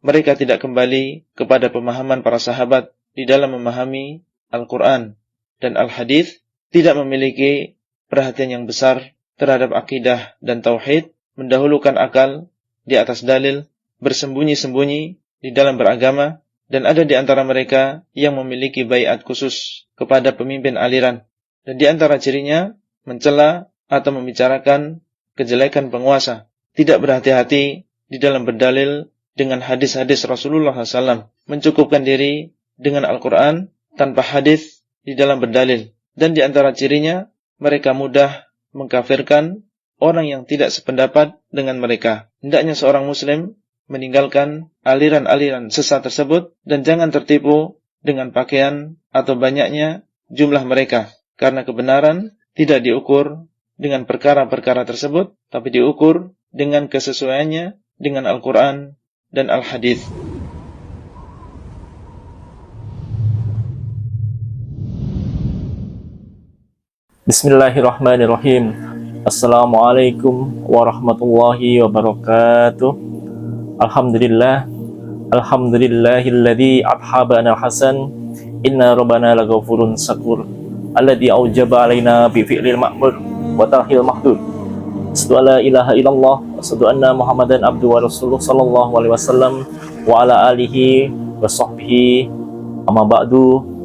mereka tidak kembali kepada pemahaman para sahabat di dalam memahami Al-Quran dan Al-Hadis, tidak memiliki perhatian yang besar terhadap akidah dan tauhid, mendahulukan akal di atas dalil, bersembunyi-sembunyi di dalam beragama, dan ada di antara mereka yang memiliki baiat khusus kepada pemimpin aliran. Dan di antara cirinya, mencela atau membicarakan kejelekan penguasa, tidak berhati-hati di dalam berdalil dengan hadis-hadis Rasulullah SAW, mencukupkan diri dengan Al-Quran tanpa hadis di dalam berdalil. Dan di antara cirinya, mereka mudah mengkafirkan orang yang tidak sependapat dengan mereka. Hendaknya seorang muslim meninggalkan aliran-aliran sesat tersebut dan jangan tertipu dengan pakaian atau banyaknya jumlah mereka. Karena kebenaran tidak diukur dengan perkara-perkara tersebut, tapi diukur dengan kesesuaiannya dengan Al-Quran dan Al-Hadis. Bismillahirrahmanirrahim. Assalamualaikum warahmatullahi wabarakatuh. Alhamdulillah, alhamdulillahilladzi adhabana hasan. Inna rabbana laghafurun syakur. Alladzi aujaba alaina bi fi'lil ma'mur wa tarhil mahdud. Asyhadu an la ilaha illallah wa asyhadu anna Muhammadan abduhu wa rasuluh sallallahu alaihi wasallam wa ala alihi wa sahbihi. Amma ba'du.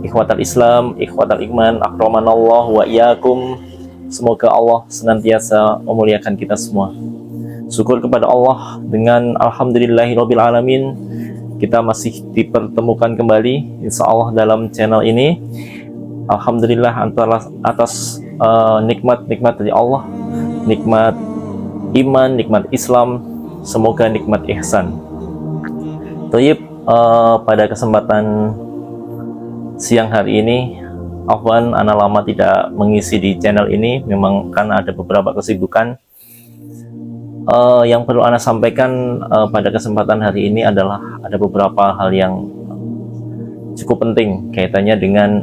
Ikhwatal Islam, ikhwatal iman, akramanallah wa iyyakum. Semoga Allah senantiasa memuliakan kita semua. Syukur kepada Allah dengan alhamdulillahirabbil alamin, kita masih dipertemukan kembali insyaallah dalam channel ini. Alhamdulillah atas nikmat-nikmat dari Allah, nikmat iman, nikmat Islam, semoga nikmat ihsan. Thayyib, pada kesempatan siang hari ini, afwan ana lama tidak mengisi di channel ini, memang karena ada beberapa kesibukan. Yang perlu ana sampaikan pada kesempatan hari ini adalah ada beberapa hal yang cukup penting kaitannya dengan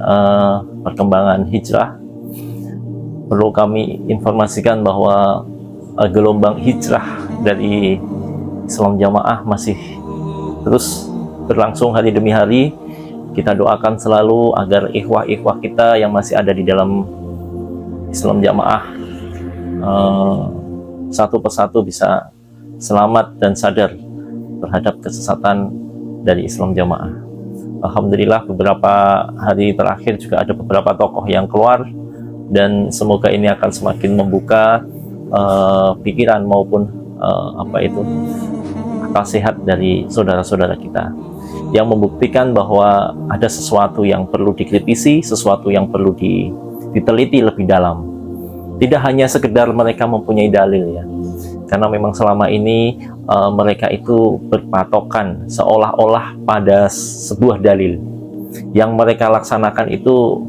perkembangan hijrah. Perlu kami informasikan bahwa gelombang hijrah dari Islam Jamaah masih terus berlangsung hari demi hari. Kita doakan selalu agar ikhwah-ikhwah kita yang masih ada di dalam Islam Jamaah satu persatu bisa selamat dan sadar terhadap kesesatan dari Islam Jamaah. Alhamdulillah beberapa hari terakhir juga ada beberapa tokoh yang keluar, dan semoga ini akan semakin membuka pikiran maupun akal sehat dari saudara-saudara kita, yang membuktikan bahwa ada sesuatu yang perlu dikritisi, sesuatu yang perlu diteliti lebih dalam. Tidak hanya sekedar mereka mempunyai dalil ya, karena memang selama ini mereka itu berpatokan seolah-olah pada sebuah dalil. Yang mereka laksanakan itu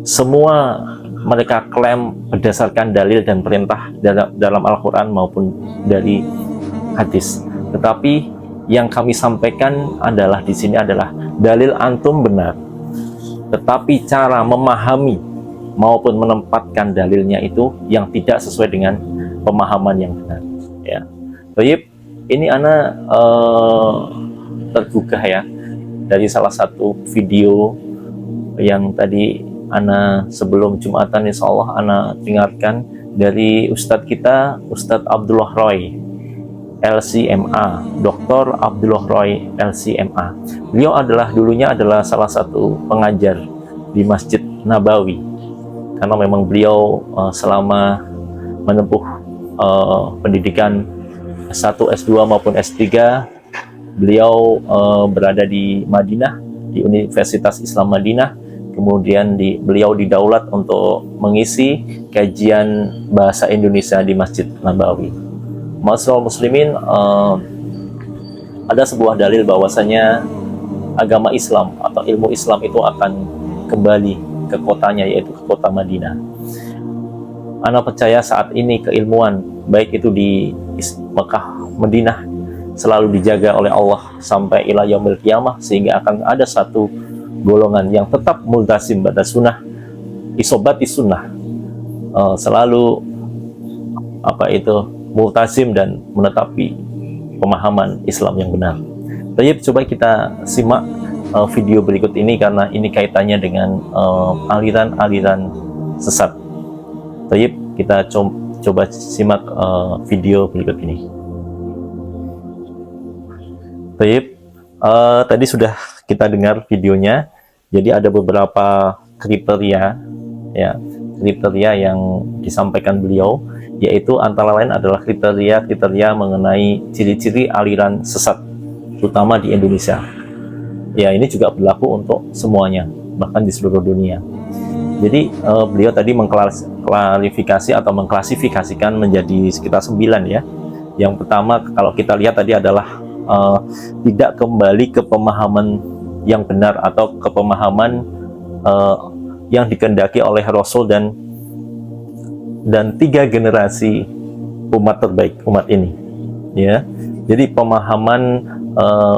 semua mereka klaim berdasarkan dalil dan perintah dalam Al-Quran maupun dari hadis. Tetapi yang kami sampaikan adalah di sini adalah dalil antum benar, tetapi cara memahami maupun menempatkan dalilnya itu yang tidak sesuai dengan pemahaman yang benar. Ya, baik. Ini ana tergugah ya dari salah satu video yang tadi ana sebelum Jumatan insya Allah ana dengarkan dari Ustadz kita, Ustadz Abdullah Roy LCMA, Dr. Abdullah Roy LCMA. Beliau dulunya adalah salah satu pengajar di Masjid Nabawi, karena memang beliau selama menempuh pendidikan S1, S2 maupun S3, beliau berada di Madinah, di Universitas Islam Madinah. Kemudian beliau didaulat untuk mengisi kajian bahasa Indonesia di Masjid Nabawi. Ma'asyiral muslimin, ada sebuah dalil bahwasanya agama Islam atau ilmu Islam itu akan kembali ke kotanya, yaitu ke kota Madinah. Ana percaya saat ini keilmuan baik itu di Mekah, Madinah selalu dijaga oleh Allah sampai ila yaumil qiyamah, sehingga akan ada satu golongan yang tetap multasim pada sunnah, isobati sunnah, selalu multasim dan menetapi pemahaman Islam yang benar. Baik, coba kita simak video berikut ini karena ini kaitannya dengan aliran-aliran sesat. Baik, kita coba simak video berikut ini. Baik, tadi sudah kita dengar videonya. Jadi ada beberapa kriteria yang disampaikan beliau, yaitu antara lain adalah kriteria mengenai ciri-ciri aliran sesat, terutama di Indonesia. Ya, ini juga berlaku untuk semuanya, bahkan di seluruh dunia. Jadi beliau tadi mengklarifikasi atau mengklasifikasikan menjadi sekitar 9 ya. Yang pertama, kalau kita lihat tadi adalah tidak kembali ke pemahaman yang benar atau ke pemahaman yang dikehendaki oleh Rasul dan 3 generasi umat terbaik umat ini. Ya, jadi pemahaman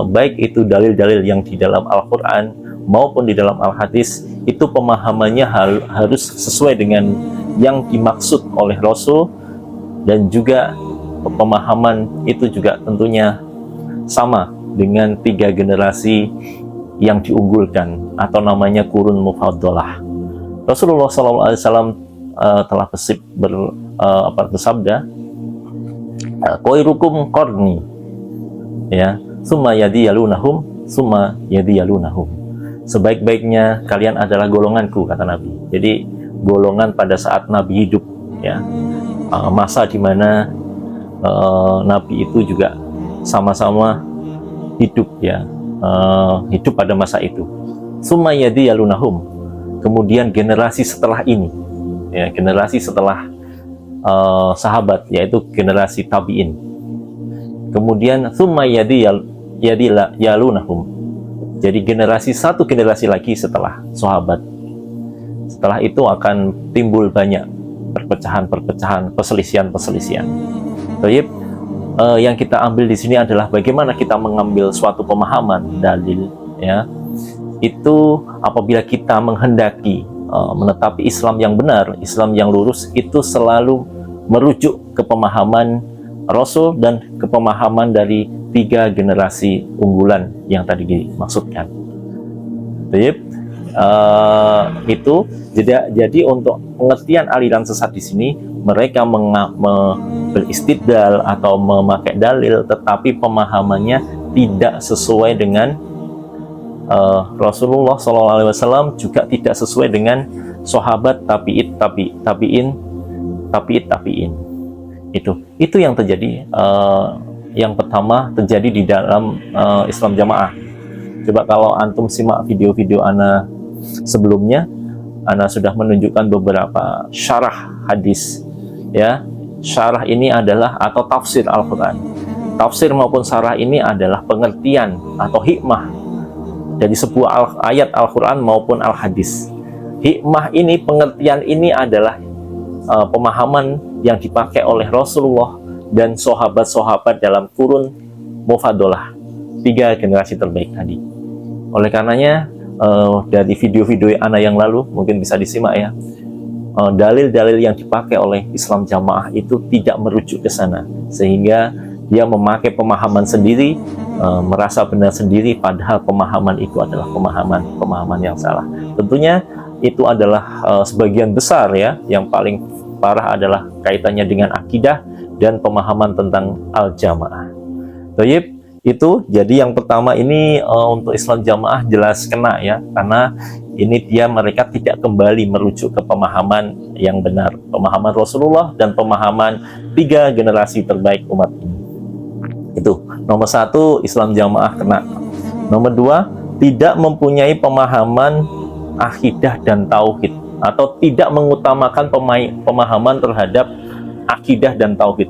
baik itu dalil-dalil yang di dalam Al-Quran maupun di dalam Al-Hadis, itu pemahamannya harus sesuai dengan yang dimaksud oleh Rasul, dan juga pemahaman itu juga tentunya sama dengan 3 generasi yang diunggulkan atau namanya kurun mufaddalah. Rasulullah SAW telah bersabda, khairukum qarni, ya, summa yadiyalunahum, summa yadiyalunahum. Sebaik-baiknya kalian adalah golonganku, kata Nabi. Jadi golongan pada saat Nabi hidup, ya, masa di mana Nabi itu juga sama-sama hidup, ya, hidup pada masa itu. Summa yadiyalunahum, kemudian generasi setelah ini, ya, generasi setelah sahabat, yaitu generasi tabi'in. Kemudian summa yadiyalunahum, jadi satu generasi lagi setelah sahabat. Setelah itu akan timbul banyak perpecahan-perpecahan, perselisihan-perselisihan. Baik, yang kita ambil di sini adalah bagaimana kita mengambil suatu pemahaman dalil, ya. Itu apabila kita menghendaki menetapi Islam yang benar, Islam yang lurus, itu selalu merujuk ke pemahaman Rasul dan ke pemahaman dari 3 generasi unggulan yang tadi dimaksudkan. Itu jadi untuk pengertian aliran sesat di sini, mereka beristidlal atau memakai dalil, tetapi pemahamannya tidak sesuai dengan Rasulullah SAW, juga tidak sesuai dengan sahabat, tabi'in. Itu yang terjadi. Yang pertama terjadi di dalam Islam Jamaah. Coba kalau antum simak video-video ana sebelumnya, ana sudah menunjukkan beberapa syarah hadis, ya. Syarah ini adalah atau tafsir Al-Quran. Tafsir maupun syarah ini adalah pengertian atau hikmah dari sebuah ayat Al-Quran maupun Al-Hadis. Hikmah ini, pengertian ini adalah pemahaman yang dipakai oleh Rasulullah dan sahabat-sahabat dalam kurun mufaddalah, 3 generasi terbaik tadi. Oleh karenanya, dari video-video ana yang lalu mungkin bisa disimak, ya, dalil-dalil yang dipakai oleh Islam Jamaah itu tidak merujuk ke sana, sehingga dia memakai pemahaman sendiri, merasa benar sendiri, padahal pemahaman itu adalah pemahaman yang salah. Tentunya itu adalah sebagian besar, ya. Yang paling parah adalah kaitannya dengan akidah dan pemahaman tentang al-jamaah. Baik, itu jadi yang pertama ini untuk Islam Jamaah jelas kena, ya, karena ini mereka tidak kembali merujuk ke pemahaman yang benar, pemahaman Rasulullah dan pemahaman 3 generasi terbaik umat ini. Itu nomor 1, Islam Jamaah kena. Nomor 2, tidak mempunyai pemahaman akidah dan tauhid, atau tidak mengutamakan pemahaman terhadap akidah dan tauhid.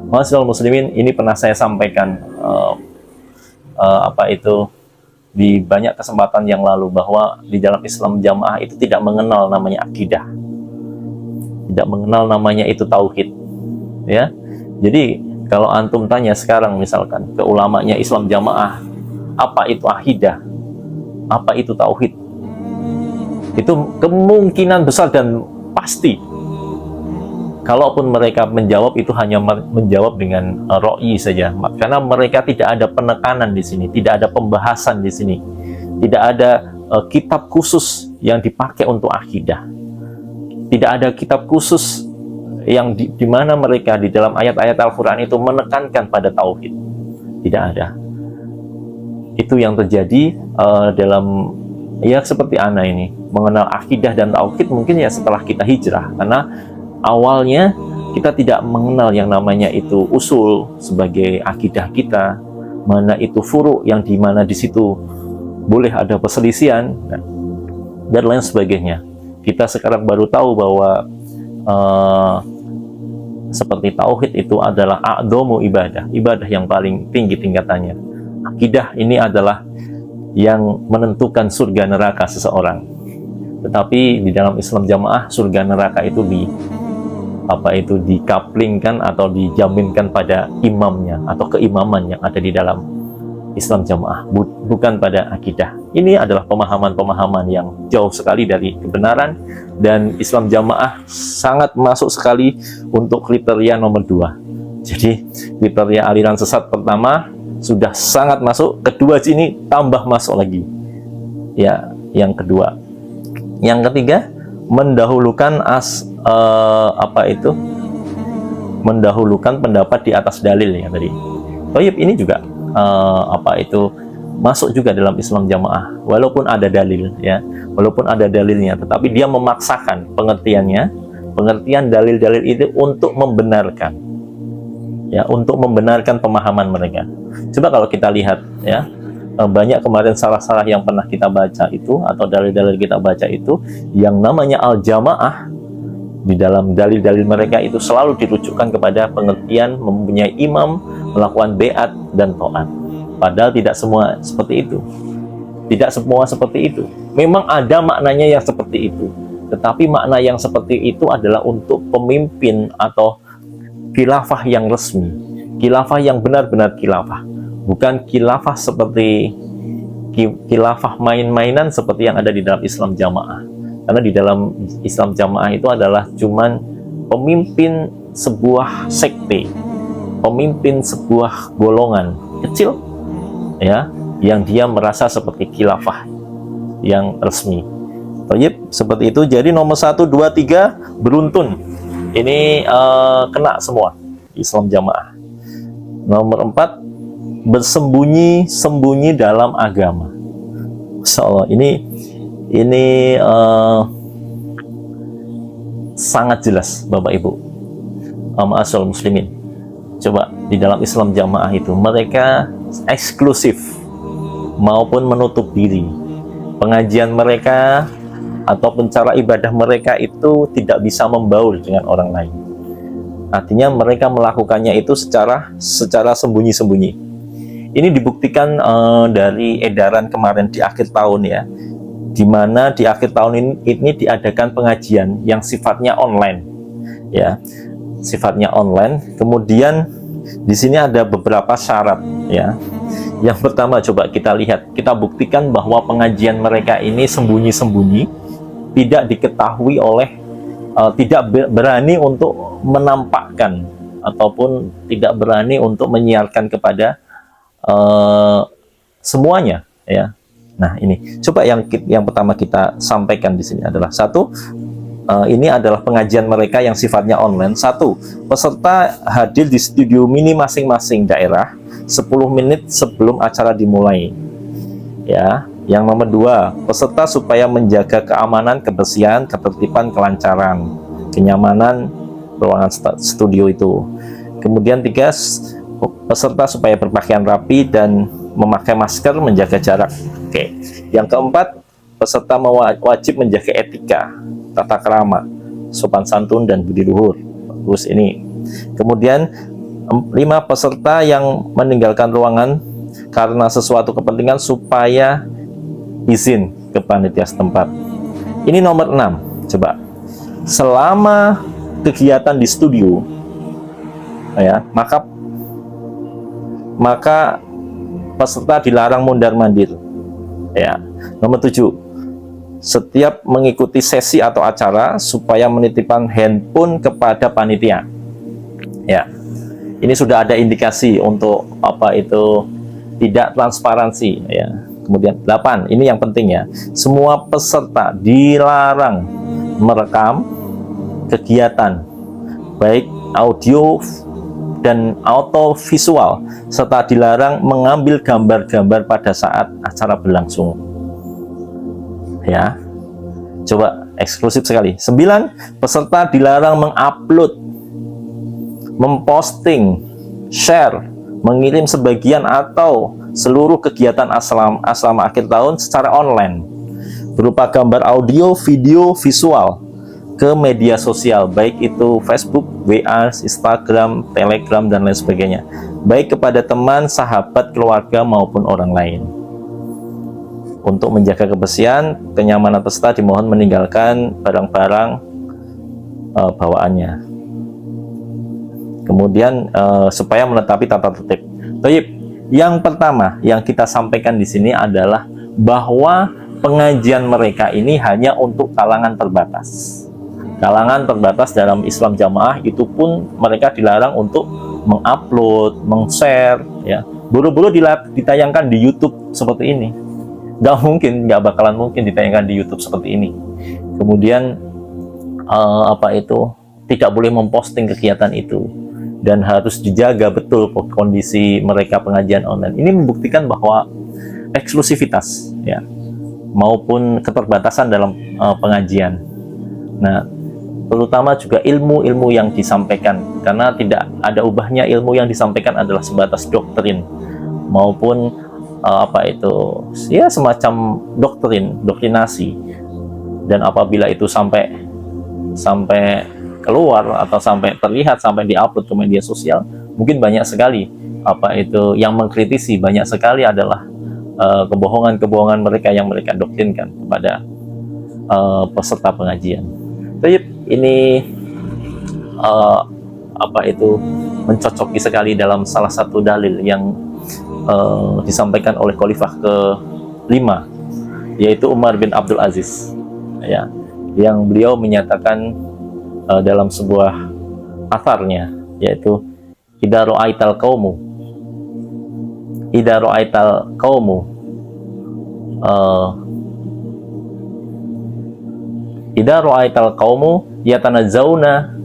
Masyaallah muslimin, ini pernah saya sampaikan di banyak kesempatan yang lalu, bahwa di dalam Islam Jamaah itu tidak mengenal namanya akidah, tidak mengenal namanya itu tauhid, ya. Jadi kalau antum tanya sekarang misalkan ke ulamanya Islam Jamaah, apa itu akidah, apa itu tauhid, itu kemungkinan besar dan pasti Kalaupun mereka menjawab, itu hanya menjawab dengan ro'i saja, karena mereka tidak ada penekanan di sini, tidak ada pembahasan di sini, tidak ada kitab khusus yang dipakai untuk akidah, tidak ada kitab khusus yang di mana mereka di dalam ayat-ayat Al-Quran itu menekankan pada tauhid. Tidak ada. Itu yang terjadi dalam, ya seperti ana ini, mengenal akidah dan tauhid mungkin ya setelah kita hijrah, karena awalnya kita tidak mengenal yang namanya itu usul sebagai akidah kita, mana itu furu yang dimana di situ boleh ada perselisihan dan lain sebagainya. Kita sekarang baru tahu bahwa seperti tauhid itu adalah a'dhamu ibadah yang paling tinggi tingkatannya. Akidah ini adalah yang menentukan surga neraka seseorang. Tetapi di dalam Islam Jamaah, surga neraka itu dikaplingkan atau dijaminkan pada imamnya atau keimaman yang ada di dalam Islam Jamaah, bukan pada akidah. Ini adalah pemahaman-pemahaman yang jauh sekali dari kebenaran, dan Islam Jamaah sangat masuk sekali untuk kriteria nomor 2. Jadi kriteria aliran sesat pertama sudah sangat masuk, kedua sini tambah masuk lagi. Ya, yang kedua. Yang ketiga, mendahulukan mendahulukan pendapat di atas dalil ya tadi. Toyib ini juga masuk juga dalam Islam Jamaah, walaupun ada dalil ya, walaupun ada dalilnya, tetapi dia memaksakan pengertian dalil-dalil itu untuk membenarkan ya, untuk membenarkan pemahaman mereka. Coba kalau kita lihat ya, banyak kemarin salah-salah yang pernah kita baca itu, atau dalil-dalil kita baca itu, yang namanya al-jamaah di dalam dalil-dalil mereka itu selalu dirucukkan kepada pengertian mempunyai imam, melakukan beat dan taat. Padahal tidak semua seperti itu. Tidak semua seperti itu. Memang ada maknanya yang seperti itu, tetapi makna yang seperti itu adalah untuk pemimpin atau khilafah yang resmi, khilafah yang benar-benar khilafah, bukan khilafah seperti khilafah main-mainan seperti yang ada di dalam Islam Jamaah. Karena di dalam Islam Jamaah itu adalah cuman pemimpin sebuah sekte, pemimpin sebuah golongan kecil ya, yang dia merasa seperti khilafah yang resmi. Baik, seperti itu. Jadi nomor 1, 2, 3 beruntun. Ini kena semua Islam Jamaah. Nomor 4, bersembunyi dalam agama. Insyaallah ini sangat jelas Bapak Ibu, ma'asyiral muslimin. Coba di dalam Islam Jamaah itu mereka eksklusif maupun menutup diri. Pengajian mereka ataupun cara ibadah mereka itu tidak bisa membaur dengan orang lain. Artinya mereka melakukannya itu secara sembunyi-sembunyi. Ini dibuktikan dari edaran kemarin di akhir tahun ya, di mana di akhir tahun ini diadakan pengajian yang sifatnya online ya, sifatnya online. Kemudian di sini ada beberapa syarat ya. Yang pertama, coba kita lihat, kita buktikan bahwa pengajian mereka ini sembunyi-sembunyi, tidak diketahui oleh tidak berani untuk menampakkan ataupun tidak berani untuk menyiarkan kepada semuanya ya. Nah, ini coba yang pertama kita sampaikan di sini adalah satu, ini adalah pengajian mereka yang sifatnya online. Satu, peserta hadir di studio mini masing-masing daerah 10 menit sebelum acara dimulai. Ya, yang nomor 2, peserta supaya menjaga keamanan, kebersihan, ketertiban, kelancaran, kenyamanan ruangan studio itu. Kemudian 3, peserta supaya berpakaian rapi dan memakai masker, menjaga jarak. Oke. Yang keempat, peserta wajib menjaga etika, tata krama, sopan santun dan budi luhur. Bagus ini. Kemudian 5, peserta yang meninggalkan ruangan karena sesuatu kepentingan supaya izin ke panitia setempat. Ini nomor 6. Coba. Selama kegiatan di studio ya, maka peserta dilarang mondar-mandir. Ya. Nomor 7, setiap mengikuti sesi atau acara supaya menitipkan handphone kepada panitia. Ya, ini sudah ada indikasi untuk apa itu tidak transparansi. Ya. Kemudian 8, ini yang penting ya. Semua peserta dilarang merekam kegiatan baik audio dan auto visual, serta dilarang mengambil gambar-gambar pada saat acara berlangsung. Ya, coba eksklusif sekali. 9, peserta dilarang mengupload, memposting, share, mengirim sebagian atau seluruh kegiatan asrama akhir tahun secara online berupa gambar audio, video, visual ke media sosial, baik itu Facebook, WA, Instagram, Telegram, dan lain sebagainya, baik kepada teman, sahabat, keluarga, maupun orang lain. Untuk menjaga kebersihan, kenyamanan peserta dimohon meninggalkan barang-barang bawaannya. Kemudian supaya menetapi tata tertib. Baik, yang pertama yang kita sampaikan di sini adalah bahwa pengajian mereka ini hanya untuk kalangan terbatas. Kalangan terbatas dalam Islam jamaah itu pun mereka dilarang untuk mengupload, meng-share, ya. Buru-buru ditayangkan di YouTube seperti ini. Nggak bakalan mungkin ditayangkan di YouTube seperti ini. Kemudian tidak boleh memposting kegiatan itu. Dan harus dijaga betul kondisi mereka pengajian online. Ini membuktikan bahwa eksklusivitas, ya, maupun keterbatasan dalam pengajian. Nah, terutama juga ilmu-ilmu yang disampaikan, karena tidak ada ubahnya ilmu yang disampaikan adalah sebatas doktrin maupun semacam doktrinasi. Dan apabila itu sampai keluar atau sampai terlihat, sampai diupload ke media sosial, mungkin banyak sekali yang mengkritisi, banyak sekali adalah kebohongan-kebohongan mereka yang mereka doktrinkan kepada peserta pengajian. Jadi ini mencocoki sekali dalam salah satu dalil yang disampaikan oleh Khalifah ke-5, yaitu Umar bin Abdul Aziz, ya, yang beliau menyatakan dalam sebuah atharnya, yaitu idza ra'aital qaumu yatanazzauna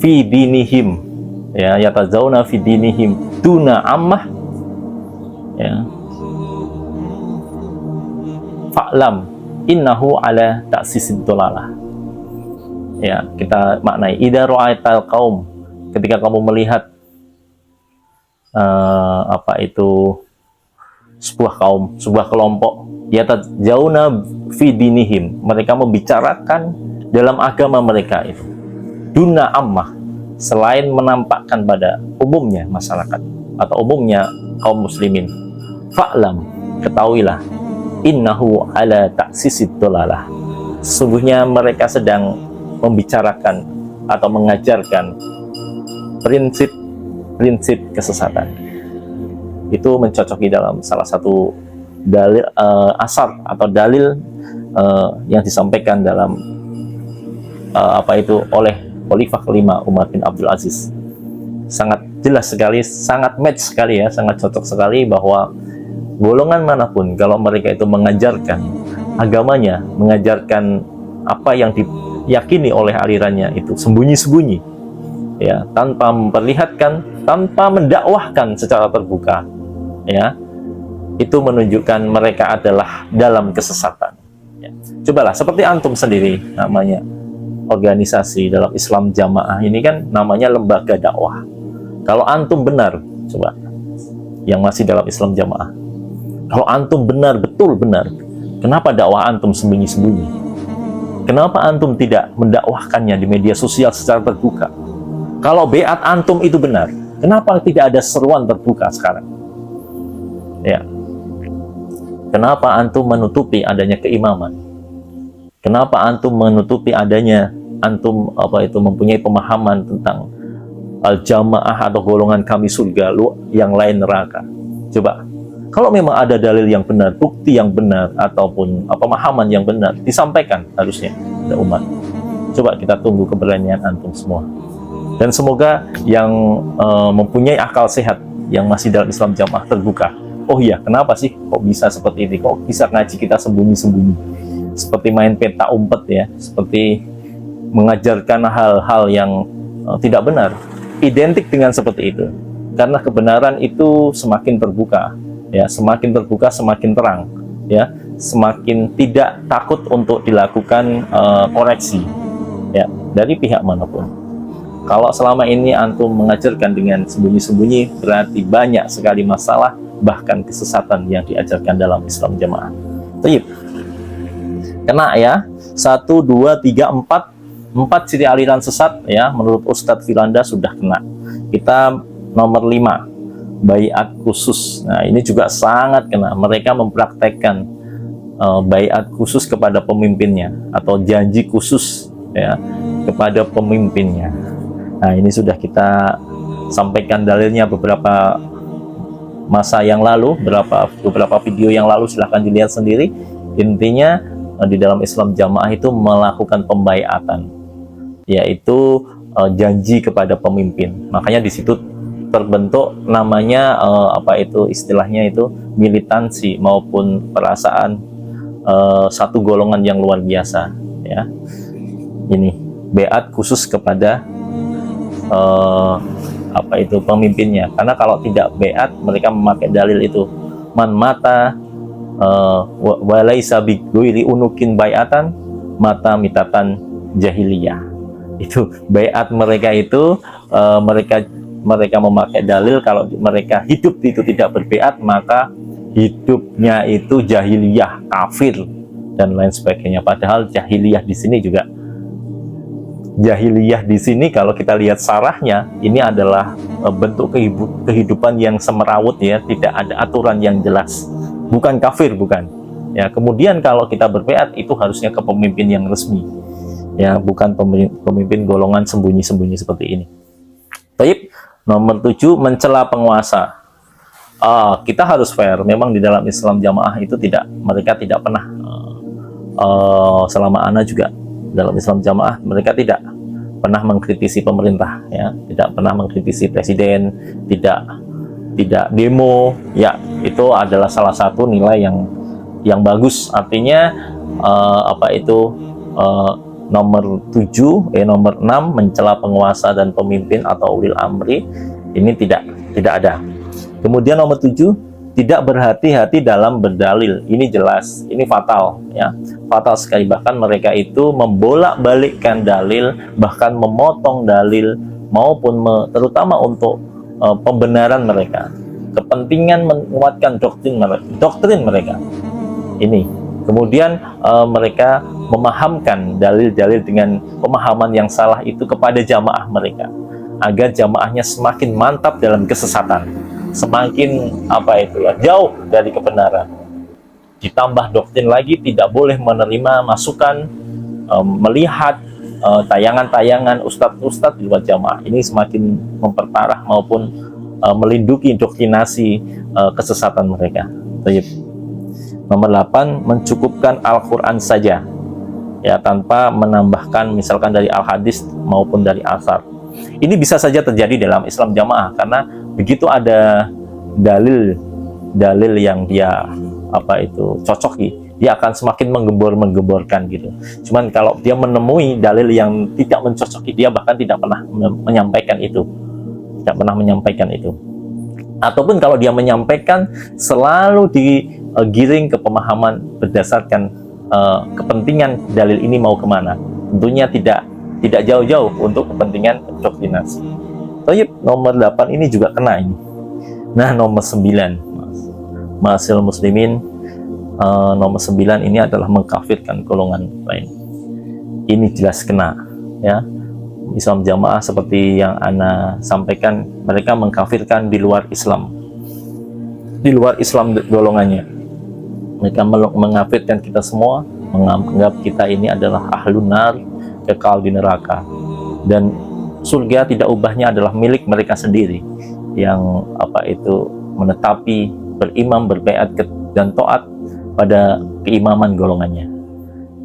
fi dinihim, ya, yatazawna fi dinihim duna ammah, ya, fa'lam innahu ala ta'sisid dolalah. Ya, kita maknai idza ra'aital qaum, ketika kamu melihat sebuah kaum, sebuah kelompok, yatajawna fi dinihim, mereka membicarakan dalam agama mereka itu duna ammah, selain menampakkan pada umumnya masyarakat atau umumnya kaum muslimin, fa'lam, ketahuilah, innahu ala ta'sisid dolalah, sesungguhnya mereka sedang membicarakan atau mengajarkan prinsip kesesatan. Itu mencocoki dalam salah satu dalil asar atau dalil yang disampaikan dalam oleh Khalifah ke-5 Umar bin Abdul Aziz. Sangat jelas sekali, sangat match sekali, ya, sangat cocok sekali bahwa golongan manapun kalau mereka itu mengajarkan agamanya, mengajarkan apa yang diyakini oleh alirannya itu sembunyi-sembunyi, ya, tanpa memperlihatkan, tanpa mendakwahkan secara terbuka, ya, itu menunjukkan mereka adalah dalam kesesatan, ya. Cobalah seperti antum sendiri, namanya organisasi dalam Islam jamaah ini kan namanya lembaga dakwah. Kalau antum benar, coba yang masih dalam Islam jamaah, kalau antum benar, betul benar, kenapa dakwah antum sembunyi-sembunyi? Kenapa antum tidak mendakwahkannya di media sosial secara terbuka? Kalau beat antum itu benar, kenapa tidak ada seruan terbuka sekarang? Ya. Kenapa antum menutupi adanya keimaman? Kenapa antum menutupi adanya antum mempunyai pemahaman tentang al-jamaah atau golongan kami surga, yang lain neraka? Coba Kalau memang ada dalil yang benar, bukti yang benar, ataupun pemahaman yang benar, disampaikan harusnya kepada umat. Coba kita tunggu keberanian antum semua. Dan semoga yang mempunyai akal sehat, yang masih dalam Islam Jamaah terbuka. Oh iya, kenapa sih kok bisa seperti ini? Kok bisa ngaji kita sembunyi-sembunyi? Seperti main peta umpet ya, seperti mengajarkan hal-hal yang tidak benar. Identik dengan seperti itu. Karena kebenaran itu semakin terbuka. Ya, semakin terbuka semakin terang, ya, semakin tidak takut untuk dilakukan koreksi, ya, dari pihak manapun. Kalau selama ini antum mengajarkan dengan sembunyi-sembunyi, berarti banyak sekali masalah, bahkan kesesatan yang diajarkan dalam Islam Jamaah. Baik, kena ya, 1, 2, 3, 4 ciri aliran sesat ya, menurut Ustadz Firanda sudah kena. Kita nomor 5. Baiat khusus. Nah, ini juga sangat kena. Mereka mempraktekkan baiat khusus kepada pemimpinnya atau janji khusus ya kepada pemimpinnya. Nah, ini sudah kita sampaikan dalilnya beberapa masa yang lalu, beberapa video yang lalu, silahkan dilihat sendiri. Intinya di dalam Islam Jamaah itu melakukan pembaiatan, yaitu janji kepada pemimpin. Makanya di situ terbentuk namanya istilahnya itu militansi maupun perasaan satu golongan yang luar biasa ya. Ini baiat khusus kepada pemimpinnya, karena kalau tidak baiat mereka memakai dalil itu man mata walaisa bighairi unukin baiatan mata mitatan jahiliyah. Itu baiat mereka itu mereka memakai dalil kalau mereka hidup itu tidak berbaiat, maka hidupnya itu jahiliyah, kafir dan lain sebagainya. Padahal jahiliyah di sini juga kalau kita lihat sarahnya, ini adalah bentuk kehidupan yang semerawut ya, tidak ada aturan yang jelas. Bukan kafir, bukan. Ya, kemudian kalau kita berbaiat itu harusnya ke pemimpin yang resmi. Ya, bukan pemimpin golongan sembunyi-sembunyi seperti ini. Baik. Nomor 7, mencela penguasa. Kita harus fair. Memang di dalam Islam Jamaah itu mereka tidak pernah selama ana juga dalam Islam Jamaah mereka tidak pernah mengkritisi pemerintah, ya, tidak pernah mengkritisi presiden, tidak demo. Ya, itu adalah salah satu nilai yang bagus. Artinya nomor 6 mencela penguasa dan pemimpin atau ulil amri, ini tidak ada. Kemudian nomor 7, tidak berhati-hati dalam berdalil. Ini jelas, ini fatal ya, fatal sekali. Bahkan mereka itu membolak-balikkan dalil, bahkan memotong dalil, maupun terutama untuk pembenaran mereka, kepentingan menguatkan doktrin mereka. Ini kemudian mereka memahamkan dalil-dalil dengan pemahaman yang salah itu kepada jamaah mereka, agar jamaahnya semakin mantap dalam kesesatan, semakin jauh dari kebenaran. Ditambah doktrin lagi, tidak boleh menerima masukan, melihat tayangan-tayangan ustadz-ustadz di luar jamaah. Ini semakin memperparah maupun melindungi doktrinasi kesesatan mereka. Baik. Nomor 8, mencukupkan Al-Quran saja ya, tanpa menambahkan misalkan dari Al-Hadis maupun dari Asar. Ini bisa saja terjadi dalam Islam Jamaah, karena begitu ada dalil yang dia cocoki, dia akan semakin menggembor-menggemborkan gitu. Cuman kalau dia menemui dalil yang tidak mencocoki, dia bahkan tidak pernah menyampaikan itu. Ataupun kalau dia menyampaikan, selalu digiring ke pemahaman berdasarkan kepentingan dalil ini mau kemana. Tentunya tidak jauh-jauh untuk kepentingan doktrinasi. Baik, nomor 8 ini juga kena ini. Nah, nomor 9, ma'asyiral muslimin, nomor 9 ini adalah mengkafirkan golongan lain. Ini jelas kena ya. Islam Jamaah seperti yang ana sampaikan, mereka mengkafirkan di luar Islam golongannya. Mereka mengkafirkan kita semua, menganggap kita ini adalah ahlun nar, kekal di neraka, dan surga tidak ubahnya adalah milik mereka sendiri, yang menetapi berimam, berbaiat dan taat pada keimaman golongannya.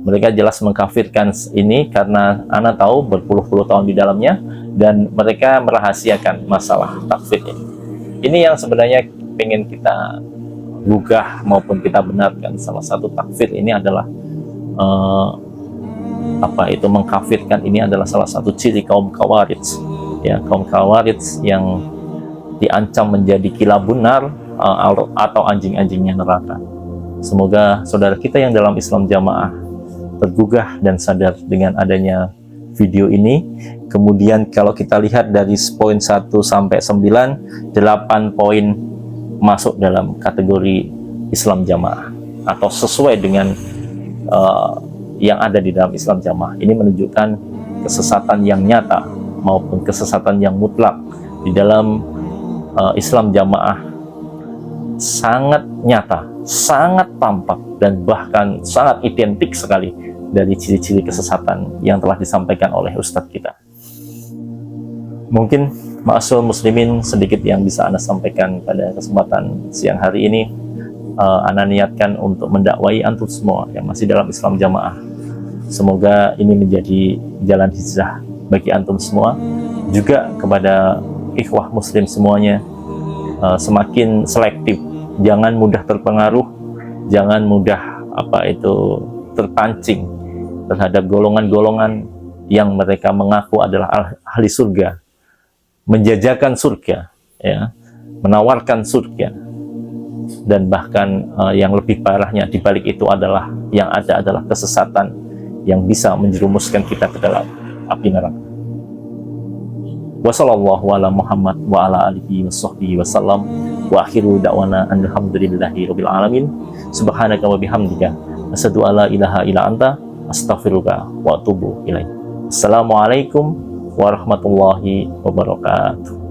Mereka jelas mengkafirkan ini karena ana tahu berpuluh-puluh tahun di dalamnya, dan mereka merahasiakan masalah takfir ini. Ini yang sebenarnya pengen kita gugah maupun kita benarkan. Salah satu takfir ini adalah mengkafirkan ini adalah salah satu ciri kaum Khawarij, ya, kaum Khawarij yang diancam menjadi kilabun nar atau anjing-anjingnya neraka. Semoga saudara kita yang dalam Islam Jamaah tergugah dan sadar dengan adanya video ini. Kemudian kalau kita lihat dari poin 1 sampai 9, 8 poin masuk dalam kategori Islam Jamaah atau sesuai dengan yang ada di dalam Islam Jamaah. Ini menunjukkan kesesatan yang nyata maupun kesesatan yang mutlak di dalam Islam Jamaah, sangat nyata, sangat tampak, dan bahkan sangat identik sekali dari ciri-ciri kesesatan yang telah disampaikan oleh Ustadz kita. Mungkin ma'asyiral muslimin sedikit yang bisa Ana sampaikan pada kesempatan siang hari ini. Ana niatkan untuk mendakwai antum semua yang masih dalam Islam Jamaah. Semoga ini menjadi jalan hijrah bagi antum semua, juga kepada ikhwah muslim semuanya. Semakin selektif, jangan mudah terpengaruh, jangan mudah terpancing terhadap golongan-golongan yang mereka mengaku adalah ahli surga, menjajakan surga, ya, menawarkan surga, dan bahkan yang lebih parahnya di balik itu adalah yang ada adalah kesesatan yang bisa menjerumuskan kita ke dalam api neraka. Wassallallahu ala Muhammad wa ala alihi washabbihi wasallam, wa akhiru da'wana alhamdulillahi rabbil alamin. Subhanaka wa bihamdika asyhadu alla ilaha illa anta astaghfiruka wa atubu ilaik. Assalamualaikum warahmatullahi wabarakatuh.